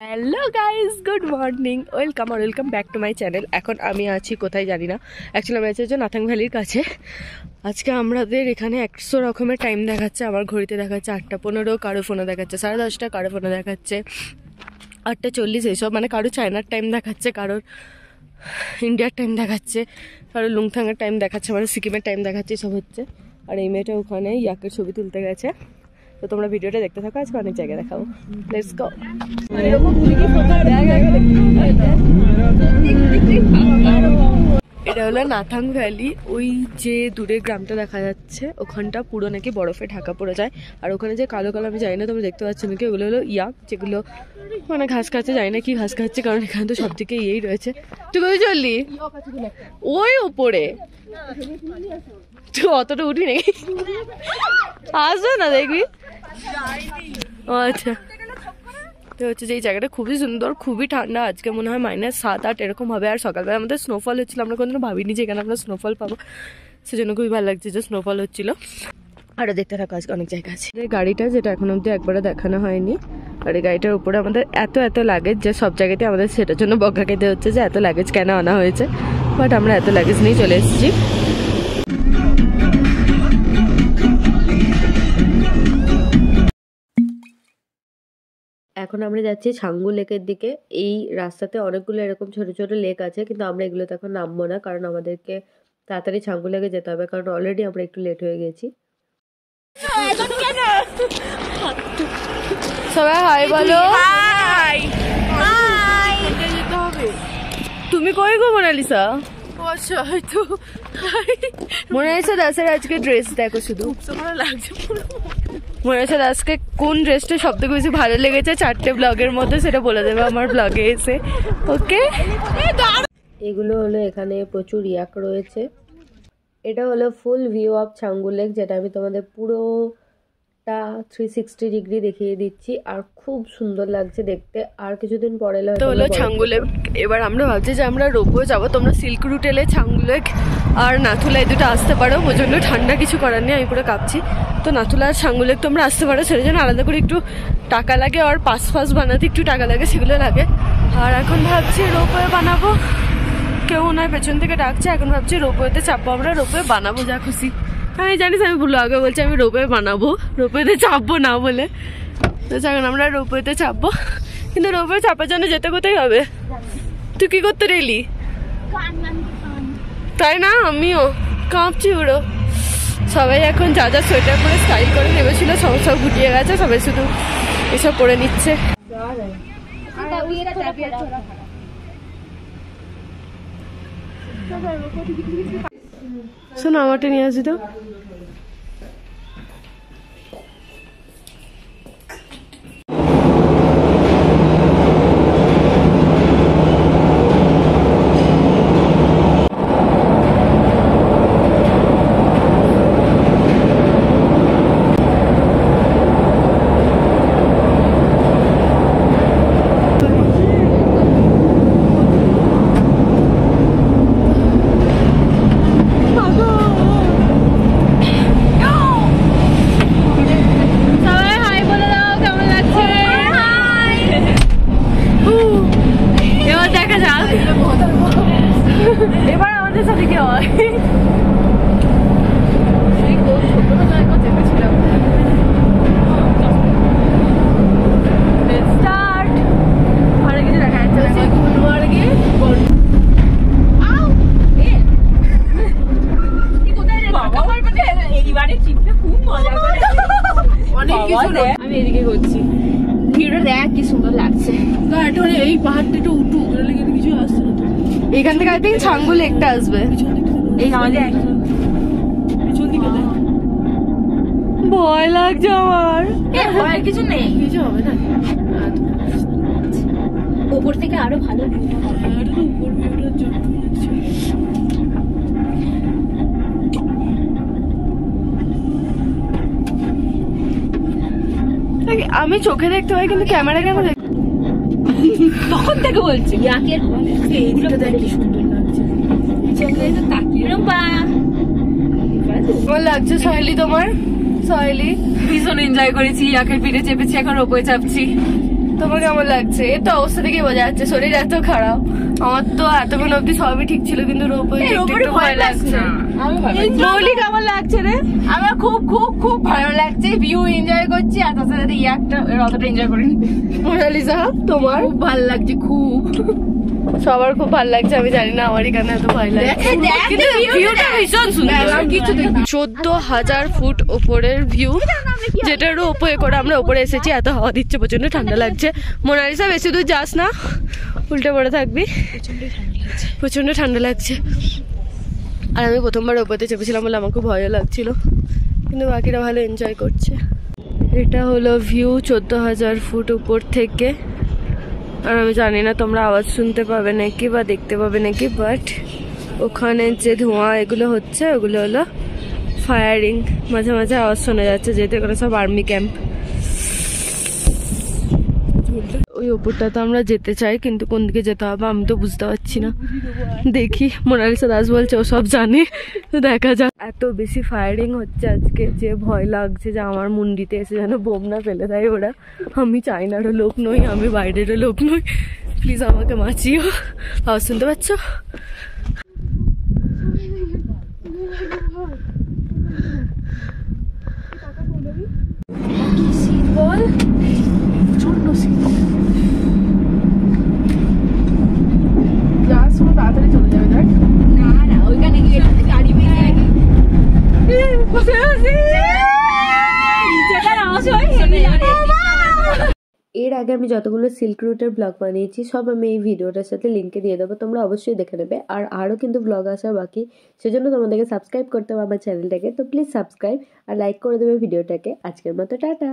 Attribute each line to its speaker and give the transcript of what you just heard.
Speaker 1: Hello guys, good morning, welcome back to my channel. এখন আমি আছি কোথায় জানি না, অ্যাকচুয়ালি আমি আছি নাথাং ভ্যালির কাছে। আজকে আমাদের এখানে 100 রকমের টাইম দেখাচ্ছে। আমার ঘড়িতে দেখাচ্ছে 8:15, কারো ফোনে দেখাচ্ছে 10:30, কারো ফোনে দেখাচ্ছে 8:40, এইসব মানে কারো চায়নার টাইম দেখাচ্ছে, কারোর ইন্ডিয়ার টাইম দেখাচ্ছে, কারো লুংথাংয়ের টাইম দেখাচ্ছে, মানে সিকিমের টাইম দেখাচ্ছে, সব হচ্ছে। আর এই মেয়েটা ওখানে ইয়াকের ছবি তুলতে গেছে। তো তোমরা ভিডিওটা দেখতে থাকো, আজকে অনেক জায়গায় দেখাবো। Let's go. এটা হলো নাথাং ভ্যালি। ওই যে দূরে গ্রামটা দেখা যাচ্ছে ওখানটা পুরো নাকি বরফে ঢাকা পড়ে যায়। আর ওখানে যে কালো কালো আমি জানি না তোমরা দেখতে পাচ্ছ নাকি, ওগুলো হলো ইয়াক, যেগুলো মানে ঘাস খাচ্ছে, জানি না কি ঘাস খাচ্ছে, কারণ এখানে তো সব থেকে ইয়েই রয়েছে। তুই কোথায় চললি? ওই ওপরে তুই অতটা উঠি নাকি? আসবে না দেখবি। ও আচ্ছা, তো হচ্ছে যে এই জায়গাটা খুবই সুন্দর, খুবই ঠান্ডা। আজকে মনে হয় -7-8 এরকম হবে। আর সকালবেলা আমাদের স্নোফল হচ্ছিল, আমরা কোনোদিনও ভাবিনি যে এখানে আমরা স্নোফল পাবো, সেজন্য খুবই ভালো লাগছে যে স্নোফল হচ্ছিল। আরও দেখতে থাকো, আজকে অনেক জায়গা আছে। এই গাড়িটা যেটা এখন অব্দি একবারও দেখানো হয়নি, আর এই গাড়িটার উপরে আমাদের এত লাগেজ যে সব জায়গাতে আমাদের সেটার জন্য বকা খেতে হচ্ছে যে এত লাগেজ কেন আনা হয়েছে। বাট আমরা এত লাগেজ নিয়ে চলে এসেছি। এখন আমরা যাচ্ছি ছাঙ্গু লেকের দিকে। এই রাস্তাতে অনেকগুলো এরকম ছোট ছোট লেক আছে, কিন্তু আমরা এগুলোতে এখন নামবো না, কারণ আমাদেরকে তাড়াতাড়ি ছাঙ্গু লেকে যেতে হবে, কারণ অলরেডি আমরা একটু লেট হয়ে গেছি। সবাই হাই বলো। তুমি কই গো মোনালিসা? মোনালিসা দাসের আজকে ড্রেস দেখো, শুধু লাগছে। মোনালিসা দাসকে কোন ড্রেসটা সব থেকে বেশি ভালো লেগেছে 4টে ব্লগের মধ্যে সেটা বলে দেবে আমার ব্লগে এসে, ওকে? এগুলো হলো এখানে প্রচুর ইয়াক রয়েছে। এটা হলো ফুল ভিউ অফ ছাঙ্গু লেক, যেটা আমি তোমাদের পুরোটা 360 ডিগ্রি দেখিয়ে দিচ্ছি। আর খুব সুন্দর লাগছে দেখতে। আর কিছুদিন পরে হলো ছাঙ্গু লেক। এবার আমরা ভাবছি যে আমরা রোপওয়ে যাবো। তোমরা সিল্ক রুট এলে ছাঙ্গু লেক আর নাথুলা এই দুটো আসতে পারো, প্রচন্ড ঠান্ডা, কিছু করার নেই, আমি পুরো কাঁপছি। তো নাথুলা আর ছাঙ্গু লেক তোমরা আসতে পারো, সেটার জন্য আলাদা করে একটু টাকা লাগে, আর পাস বানাতে একটু টাকা লাগে, সেগুলো লাগে। আর এখন ভাবছি রোপওয়ে বানাবো। কেউ নয় পেছন থেকে ডাকছে, এখন ভাবছি রোপওয়েতে চাপবো। আমরা রোপওয়ে বানাবো, যা খুশি। আমি জানিস আমি ভুল আগে বলছি আমি রোপওয়ে বানাবো, রোপওয়েতে চাপবো না বলে। তো এখন আমরা রোপওয়েতে চাপবো, কিন্তু রোপওয়ে চাপার জন্য যেতে কোথায় হবে? তুই কি করতে রেলি? তাই না, আমিও কাঁপছি পুরো। সবাই এখন যা যা সোয়েটার পরে স্টাইল করে নেমেছিল সব গুটিয়ে গেছে, সবাই শুধু এসব করে নিচ্ছে। শোনো আমারটা নিয়ে আসি তো। এবার আমাদের সাথে কি হয়? আমি এদিকে করছি, ভিডিওটা দেখ কি সুন্দর লাগছে। এই পাহাড়টা একটু উঠু, কিছু আসছে না। এখান থেকে আই থিঙ্ক ছাঙ্গু লেকটা আসবে। এই আমাদের পিছন দিকে ভয় লাগছে আমার। ভয়ের কিছু নেই, কিছু হবে না। উপর থেকে আরো ভালো আমি চোখে দেখতে পাই, কিন্তু ক্যামেরা কেন দেখ? তখন থেকে বলছি এইগুলো দেখ কি সুন্দর লাগছে। কেমন লাগছে সহেলি তোমার? সহেলি ভীষণ এনজয় করেছি, ইয়াকের পিঠে চেপেছি, এখন রোপওয়ে চাপছি। তোমার কেমন লাগছে? এই তো অবস্থা থেকে বোঝা যাচ্ছে শরীর এত খারাপ। আমার তো এতক্ষণ অব্দি সবই ঠিক ছিল, কিন্তু রোপওয়ে একটু ভয় লাগছে। মৌলি কেমন লাগছে রে?
Speaker 2: আমার খুব খুব খুব ভালো লাগছে, ভিউ এনজয় করছি, আর তার সাথে ইয়ারটা অতটা এনজয় করিনি।
Speaker 1: মোনালিসা তোমার?
Speaker 2: খুব ভালো লাগছে, খুব।
Speaker 1: সবার খুব ভালো লাগছে, আমি জানি না আমারই কেন এত ভয় লাগছে, কিন্তু ভিউটা ভীষণ সুন্দর। 14,000 ফুট উপরের ভিউ, যেটারও উপরে করে আমরা উপরে এসেছি। এত হাওয়া দিচ্ছে, প্রচন্ড ঠান্ডা লাগছে। মোনালিসা বেশি দূর যাস না, উল্টে পড়ে থাকবি, প্রচন্ড ঠান্ডা লাগছে। আর আমি প্রথমবার ওপরে চেপেছিলাম বলে আমার খুব ভয়ও লাগছিল, কিন্তু বাকিরা ভালো এনজয় করছে। এটা হলো ভিউ 14,000 ফুট উপর থেকে। আর আমি জানি না তোমরা আওয়াজ শুনতে পাবে নাকি বা দেখতে পাবে নাকি, বাট ওখানে যে ধোঁয়া এগুলো হচ্ছে ওগুলো হলো ফায়ারিং। মাঝে মাঝে আওয়াজ শোনা যাচ্ছে, যেহেতু এখানে সব আর্মি ক্যাম্প। ওই ওপরটাতে আমরা যেতে চাই, কিন্তু কোন দিকে যেতে হবে আমি তো বুঝতে পারছি না। দেখি, মোনালিসা দাস বলছে ও সব জানে, তো দেখা যাক। এত বেশি ফায়ারিং হচ্ছে আজকে যে ভয় লাগছে, যে আমার মুন্ডিতে এসে যেন বোম না ফেলে দেয় ওরা। আমি চাইনারও লোক নই, আমি বাইরেরও লোক নই, প্লিজ আমাকে বাঁচিও। আওয়াজ শুনতে পাচ্ছ? বল তাড়াতাড়ি চলে যাবে। দেখ
Speaker 2: না না, ওইখানে গিয়ে গাড়ি বেরিয়ে
Speaker 3: এর আগে আমি যতগুলো সিল্ক রুটের ব্লগ বানিয়েছি সব আমি এই ভিডিওটার সাথে লিঙ্কে দিয়ে দেবো, তোমরা অবশ্যই দেখে নেবে। আর আরও কিন্তু ব্লগ আসা বাকি, সেজন্য তোমাদেরকে সাবস্ক্রাইব করতে হবে আমার চ্যানেলটাকে। তো প্লিজ সাবস্ক্রাইব আর লাইক করে দেবে ভিডিওটাকে। আজকের মতো টাটা।